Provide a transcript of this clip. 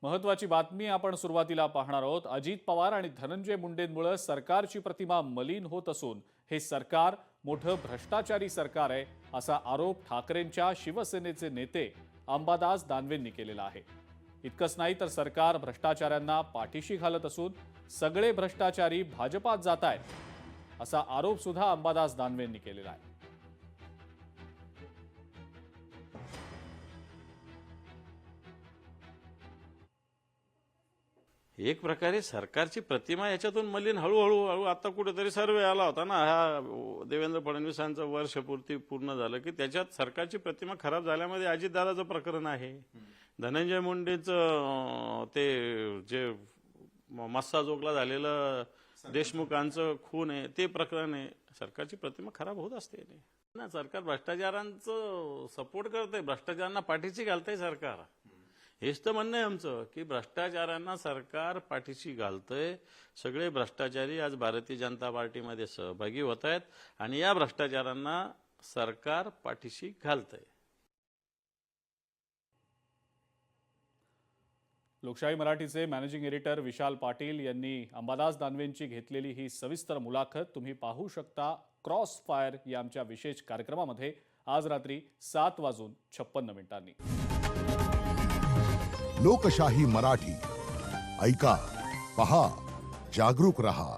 महत्वाची बातमी आपण सुरुवातीला पाहणार आहोत। अजित पवार आणि धनंजय मुंडेंमुळे सरकारची प्रतिमा मलिन होत असून हे सरकार मोठं भ्रष्टाचारी सरकार आहे असा आरोप ठाकरेंच्या शिवसेनेचे नेते अंबादास दानवेंनी केलेला आहे। इतकंच नाही तर सरकार भ्रष्टाचाऱ्यांना पाठीशी घालत असून सगळे भ्रष्टाचारी भाजपात जात आहेत असा आरोप सुद्धा अंबादास दानवेंनी केलेला आहे। एक प्रकारे सरकारची प्रतिमा याच्यातून मलिन हळूहळू आता कुठेतरी सर्वे आला होता ना, हा देवेंद्र फडणवीसांचं वर्षपूर्ती पूर्ण झालं की त्याच्यात सरकारची प्रतिमा खराब झाल्यामध्ये अजितदादाचं प्रकरण आहे, धनंजय मुंडेचं ते जे मस्साजोगला झालेलं देशमुखांचं खून आहे ते प्रकरण आहे। सरकारची प्रतिमा खराब होत असते ना, सरकार भ्रष्टाचारांचं सपोर्ट करते, भ्रष्टाचारांना पाठीशी घालतंय सरकार। हेच तर म्हणणं आहे आमचं की भ्रष्टाचारांना सरकार पाठीशी घालतंय। सगळे भ्रष्टाचारी आज भारतीय जनता पार्टीमध्ये सहभागी होत आहेत आणि या भ्रष्टाचारांना सरकार पाठीशी घालतंय। लोकशाही मराठीचे मॅनेजिंग एडिटर विशाल पाटील यांनी अंबादास दानवेंची घेतलेली ही सविस्तर मुलाखत तुम्ही पाहू शकता क्रॉस फायर या आमच्या विशेष कार्यक्रमामध्ये आज रात्री 7:56 लोकशाही मराठी ऐका, पहा, जागरूक रहा।